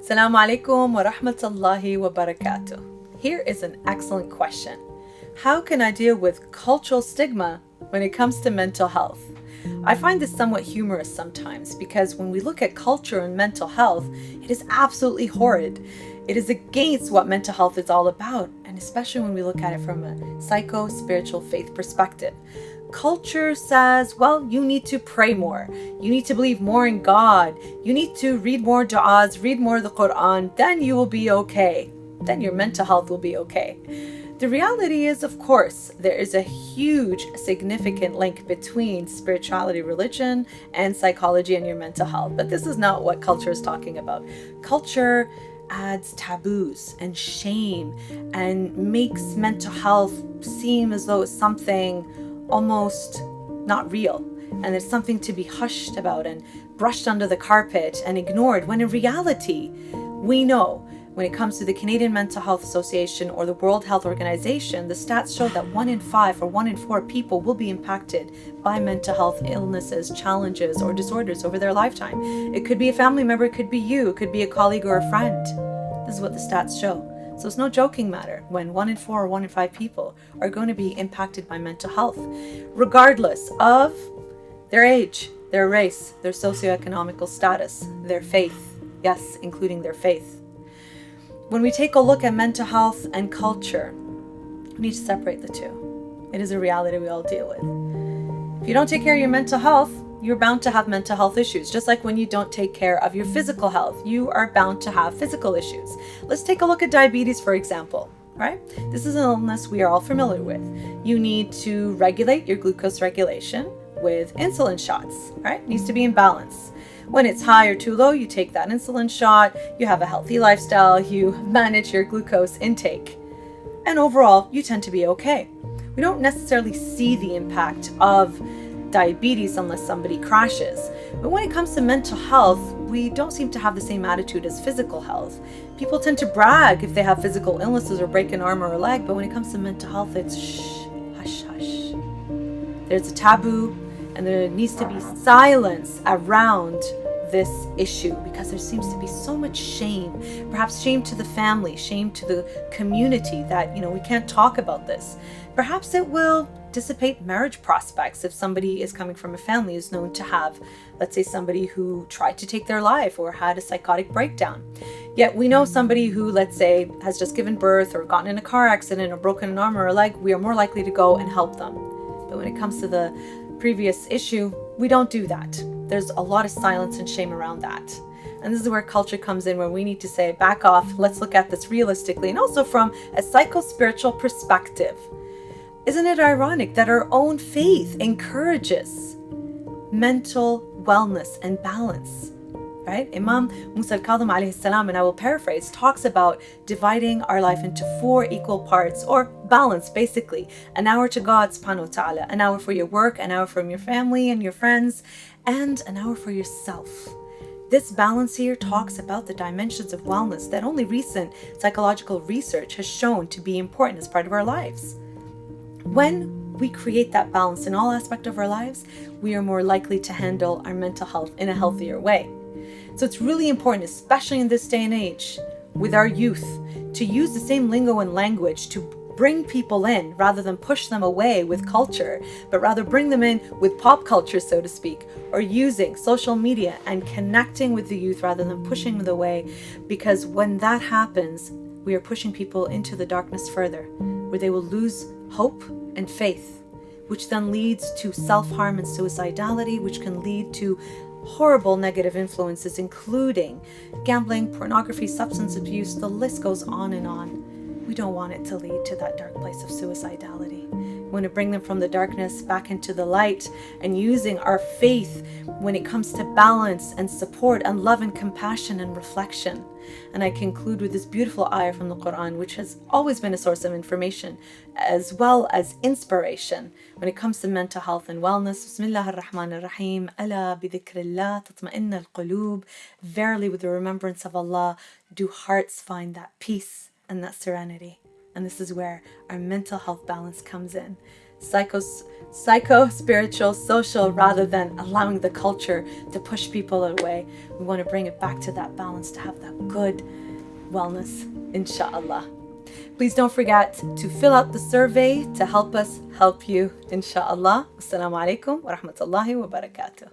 Assalamu alaikum wa rahmatullahi wa barakatuh. Here is an excellent question. How can I deal with cultural stigma when it comes to mental health? I find this somewhat humorous sometimes because when we look at culture and mental health, it is absolutely horrid. It is against what mental health is all about, and especially when we look at it from a psycho-spiritual faith perspective. Culture says, well, you need to pray more. You need to believe more in God. You need to read more du'as, read more of the Quran. Then you will be okay. Then your mental health will be okay. The reality is, of course, there is a huge, significant link between spirituality, religion, and psychology and your mental health. But this is not what culture is talking about. Culture adds taboos and shame and makes mental health seem as though it's something almost not real, and it's something to be hushed about and brushed under the carpet and ignored, when in reality, we know when it comes to the Canadian Mental Health Association or the World Health Organization, the stats show that 1 in 5 or 1 in 4 people will be impacted by mental health illnesses, challenges, or disorders over their lifetime. It could be a family member, it could be you, it could be a colleague or a friend. This is what the stats show. So it's no joking matter when 1 in 4 or 1 in 5 people are going to be impacted by mental health, regardless of their age, their race, their socioeconomical status, their faith. Yes, including their faith. When we take a look at mental health and culture, we need to separate the two. It is a reality we all deal with. If you don't take care of your mental health, you're bound to have mental health issues. Just like when you don't take care of your physical health, you are bound to have physical issues. Let's take a look at diabetes, for example, right? This is an illness we are all familiar with. You need to regulate your glucose regulation with insulin shots, right? It needs to be in balance. When it's high or too low, you take that insulin shot, you have a healthy lifestyle, you manage your glucose intake, and overall, you tend to be okay. We don't necessarily see the impact of diabetes unless somebody crashes. But when it comes to mental health, we don't seem to have the same attitude as physical health. People tend to brag if they have physical illnesses or break an arm or a leg, but when it comes to mental health, it's shh, hush, hush. There's a taboo, and there needs to be silence around this issue because there seems to be so much shame, perhaps shame to the family, shame to the community that, we can't talk about this. Perhaps it will dissipate marriage prospects if somebody is coming from a family who's known to have, let's say, somebody who tried to take their life or had a psychotic breakdown. Yet we know somebody who, let's say, has just given birth or gotten in a car accident or broken an arm or a leg, we are more likely to go and help them. But when it comes to the previous issue, we don't do that. There's a lot of silence and shame around that. And this is where culture comes in, where we need to say, back off, let's look at this realistically and also from a psycho-spiritual perspective. Isn't it ironic that our own faith encourages mental wellness and balance? Right? Imam Musa al-Kadhim alayhi salam, and I will paraphrase, talks about dividing our life into 4 equal parts, or balance basically. An hour to God subhanahu wa ta'ala, an hour for your work, an hour from your family and your friends, and an hour for yourself. This balance here talks about the dimensions of wellness that only recent psychological research has shown to be important as part of our lives. When we create that balance in all aspects of our lives, we are more likely to handle our mental health in a healthier way. So it's really important, especially in this day and age, with our youth, to use the same lingo and language to bring people in rather than push them away with culture, but rather bring them in with pop culture, so to speak, or using social media and connecting with the youth rather than pushing them away. Because when that happens, we are pushing people into the darkness further, where they will lose hope and faith, which then leads to self-harm and suicidality, which can lead to horrible negative influences, including gambling, pornography, substance abuse. The list goes on and on. We don't want it to lead to that dark place of suicidality. We want to bring them from the darkness back into the light, and using our faith when it comes to balance and support and love and compassion and reflection. And I conclude with this beautiful ayah from the Quran, which has always been a source of information as well as inspiration when it comes to mental health and wellness. Bismillah ar-Rahman ar-Rahim. Ala bi dhikrillah tatma'inna al-qulub. Verily, with the remembrance of Allah, do hearts find that peace and that serenity. And this is where our mental health balance comes in. psycho-spiritual, social, rather than allowing the culture to push people away. We want to bring it back to that balance, to have that good wellness, inshallah. Please don't forget to fill out the survey to help us help you, inshallah. Assalamu alaikum wa rahmatullahi wa barakatuh.